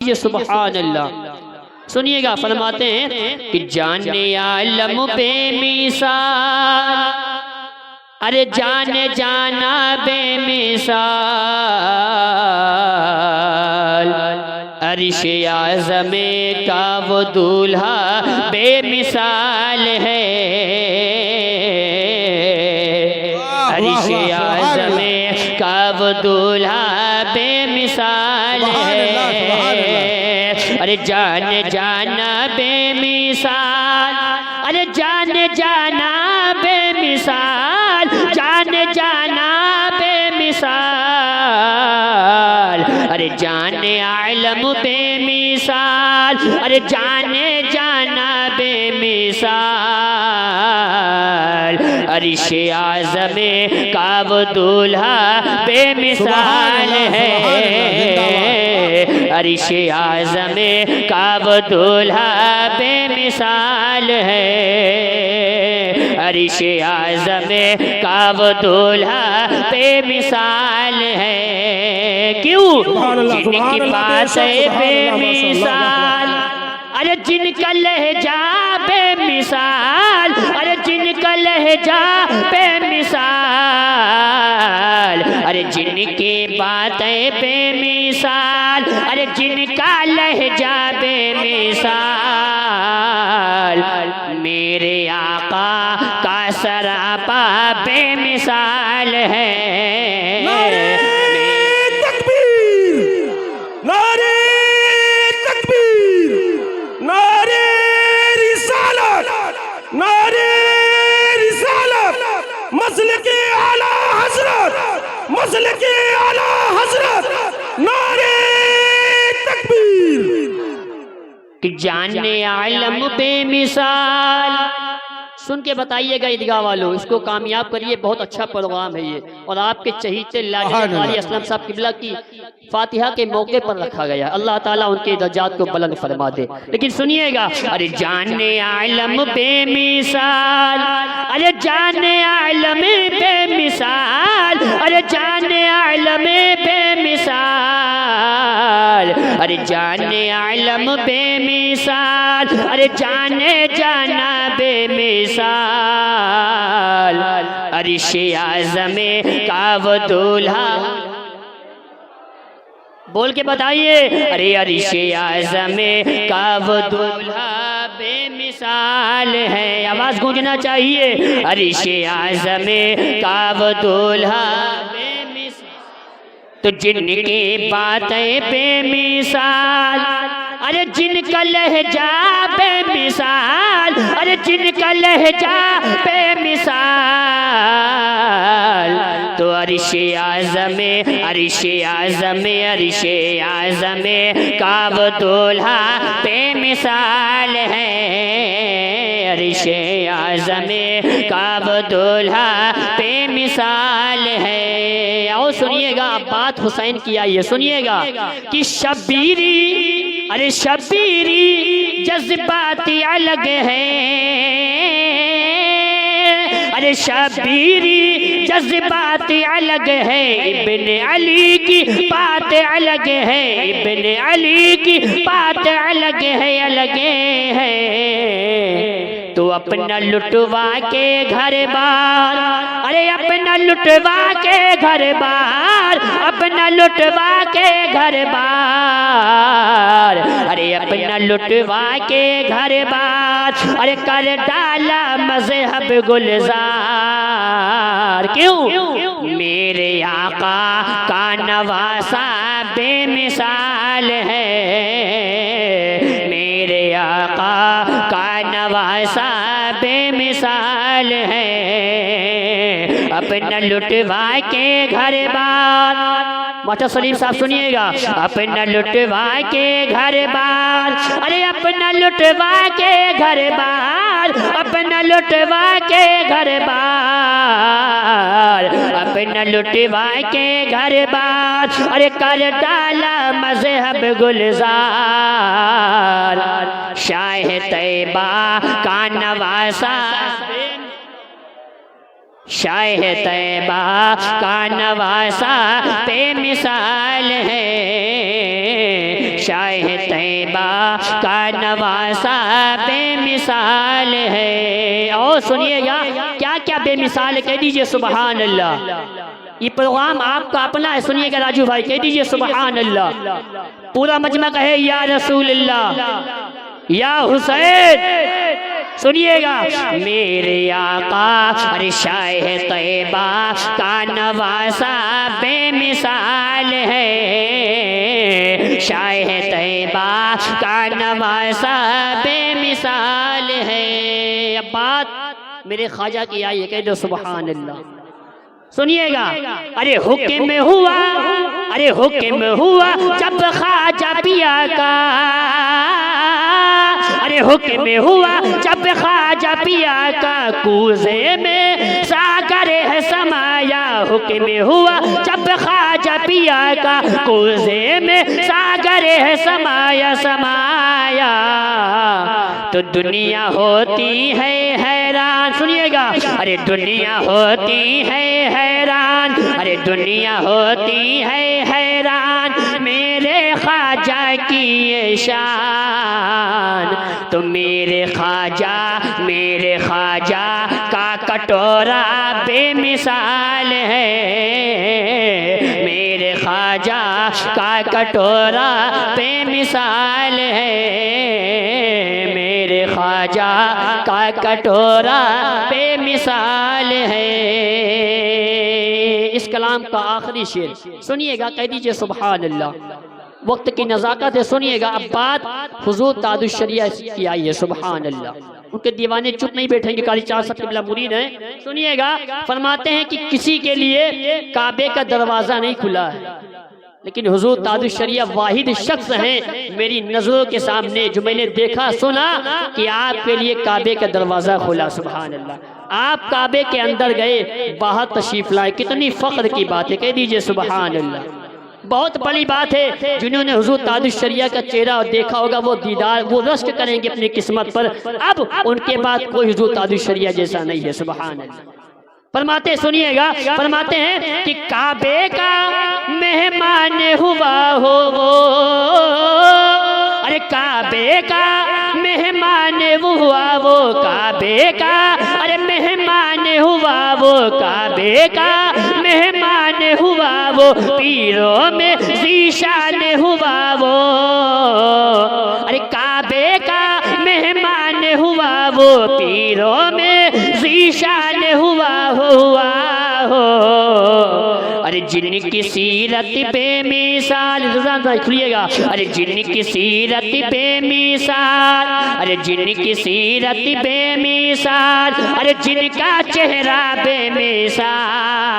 ये सुभान अल्लाह। सुनिएगा, फरमाते हैं कि जाने आलम बेमिसाल, अरे जाने जाना बेमिसाल, अर्श आज़म का वो दूल्हा बेमिसाल है, अर्श आज़म का वो दूल्हा बेमिसाल है। अरे जाने जाना बेमिसाल, अरे जाने जाना बेमिसाल, जाने जाना बेमिसाल, अरे जाने आलम बेमिसाल, अरे जाने जाना बेमिसाल, अर्श आज़म का वो दूल्हा बेमिसाल है, अर्श आज़म का वो दूल्हा बेमिसाल है, अर्श आज़म का वो दूल्हा बेमिसाल है। क्यों? जिनकी बात है बेमिसाल, अरे जिनका लहजा बेमिसाल, अरे जिनका लहजा बेमिसाल, अरे जिनकी बातें बेमिसाल, अरे जिनका लहजा बेमिसाल, मेरे आका का सरापा बेमिसाल है। मसलके आला हज़रत, मसलके आला हज़रत, नारे तकबीर। कि जाने आलम बेमिसाल, सुन के बताइएगा ईदगाह वालों, इसको कामयाब करिए, बहुत अच्छा प्रोग्राम है ये, और आपके चहीते लाजवाब असलम साहब किबला की फातिहा के मौके पर रखा गया। अल्लाह ताला उनके दर्जात को बुलंद फरमा दे। लेकिन सुनिएगा, अरे जाने आलम बेमिसाल, अरे जाने आलम बेमिसाल, अरे जाने आलम बेमिसाल, अरे जाने आलम बेमिसाल, अरे जाने जाना बेमिसाल, अर्श आज़म का वो दूल्हा, बोल के बताइए, अरे अर्श आज़म का वो दूल्हा बेमिसाल है। आवाज गूंजना चाहिए, अर्श आज़म का वो दूल्हा बेमिसाल। तो जिनकी बातें बेमिसाल, अरे जिनका लहजा बेमिसाल, अरे जिनका लहजा बेमिसाल, तो अर्श आज़म, अर्श आज़म, अर्श आज़म का वो दूल्हा बेमिसाल है, अर्श आज़म का वो दूल्हा बेमिसाल है। और सुनिएगा, बात हुसैन की आई है, सुनिएगा कि शब्बीरी, अरे शब्बीरी जज्बाती अलग है, अरे शब्बीरी जज्बाती अलग है, इब्ने अली की बात अलग है, इब्ने अली की बात अलग है, अलग है। तो अपना लुटवा के घर बार, अरे अपना लुटवा के घर बार, अपना लुटवा के घर बार, अरे अपना लुटवा के घर बार, अरे कर डाला मज़हब गुलजार। क्यों? मेरे आका का नवासा बेमिसाल है, मेरे आका का नवासा बेमिसाल है, अपना लुटवा के घर बार, मास्टर सलीम साहब सुनिएगा, अपना लुटवा के घर बार, अरे अपना लुटवा के घर बार, अपना लुटवा के घर बार, अपना लुटवा के घर बार, अरे कर डाला मज़हब गुलजार, शाह तैयबा का नवासा, शाह तैयबा का नवासा बेमिसाल है, शाह तैयबा का नवासा बेमिसाल है। और सुनिएगा क्या क्या बेमिसाल है, कह दीजिए सुबहान अल्लाह। ये प्रोग्राम आपका अपना है, सुनिएगा राजू भाई, कह दीजिए सुबहान अल्लाह। पूरा मजमा कहे या रसूल अल्लाह या हुसैन। सुनिएगा मेरे आका अरे शाह तैयबा का नवासा बेमिसाल है, शाह तैयबा का नवासा बेमिसाल है। अब बात मेरे ख्वाजा की आई है, कह दो सुबहान अल्लाह। सुनिएगा अरे हुक्म हुआ, अरे हुक्म हुआ जब ख्वाजा पिया का, अरे हुक्म हुआ जब ख्वाजा पिया का कूज़े में सागर है समाया। हुक्म हुआ जब ख्वाजा पिया का कूज़े में सागर है समाया समाया। तो दुनिया होती है हैरान, सुनिएगा अरे दुनिया होती है हैरान, अरे दुनिया होती है हैरान मेरे ख्वाजा की ये शान। तो मेरे ख्वाजा का कटोरा बेमिसाल है, मेरे ख्वाजा का कटोरा बेमिसाल है, मेरे ख्वाजा का कटोरा बेमिसाल है। इस कलाम का आखिरी शेर सुनिएगा, कह दीजिए सुभान अल्लाह। वक्त की नज़ाकत है, सुनिएगा। अब बात हुजूर ताजुश शरिया की आई है, सुभान अल्लाह। उनके दीवाने चुप नहीं बैठेंगे, काली चार सब किबला मुरीद है। सुनिएगा फरमाते हैं कि किसी के लिए काबे का दरवाज़ा नहीं खुला है, लेकिन हुजूर ताजुश शरिया वाहिद शख्स हैं मेरी नज़रों के सामने जो मैंने देखा सुना कि आपके लिए काबे का दरवाज़ा खुला। सुभान अल्लाह। आप काबे के अंदर गए, बाहर तशरीफ लाए, कितनी फ़ख्र की बात है, कह दीजिए सुभान अल्लाह। बहुत बड़ी बात है, जिन्होंने हुजूर ताजुश शरिया का चेहरा देखा होगा वो दीदार वो रश्क करेंगे अपनी किस्मत पर। अब उनके बाद कोई हुजूर ताजुश शरिया जैसा नहीं है, सुभान अल्लाह। फरमाते सुनिएगा, फरमाते हैं कि काबे का मेहमान हुआ हो वो, अरे काबे का मेहमान हुआ वो, काबे का अरे मेहमान हुआ वो, काबे का मेहमान हुआ वो, पीरों में ज़ीशान हुआ वो, अरे काबे का मेहमान हुआ वो, पीरों में ज़ीशान हुआ हो। अरे जिनकी सीरत बेमिसाल, खुलिएगा, अरे जिनकी सीरत बेमिसाल, अरे जिनकी सीरत बेमिसाल, अरे जिनका चेहरा बेमिसाल,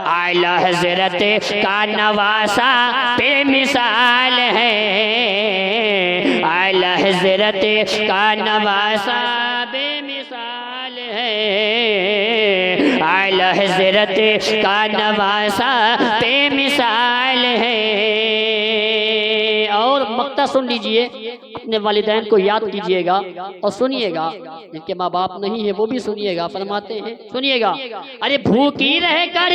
आला हज़रत का नवासा बेमिसाल है, आला हज़रत का नवासा बेमिसाल है, आला हज़रत का नवासा बेमिसाल है। और मक्ता सुन लीजिए, अपने वालिदैन को याद कीजिएगा और सुनिएगा, जिनके माँ बाप नहीं है वो भी सुनिएगा। फरमाते हैं सुनिएगा, अरे भूखी रह कर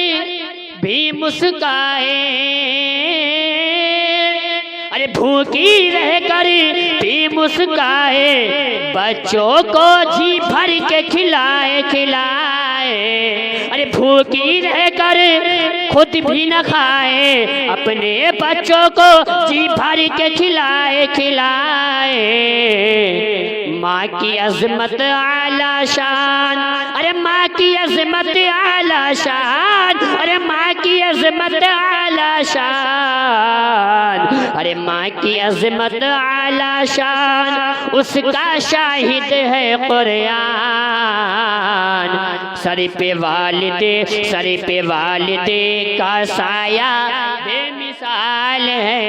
भी मुस्काए, अरे भूखी रह कर भी मुस्काए, बच्चों को जी भर के खिलाए खिलाए, अरे भूखी रह कर खुद भी न खाए, अपने बच्चों को जी भर के खिलाए खिलाए। माँ की अज़मत आला शान, अरे माँ की अज़मत आला शान, अरे माँ की अज़मत आला शान, अरे माँ की अज़मत आला शान, उसका शाहिद है कुरान। सर पे वालिदे का साया बेमिसाल है,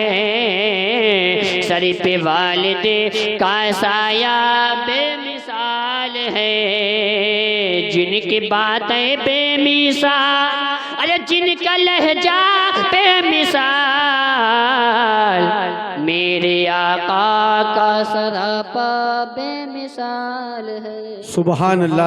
सर पे वालिदे का साया बेमिसाल है, जिनकी बातें बेमिसाल, अरे जिनका लहजा बेमिसाल, मेरे आका का सरापा बेमिसाल है। सुभान अल्लाह।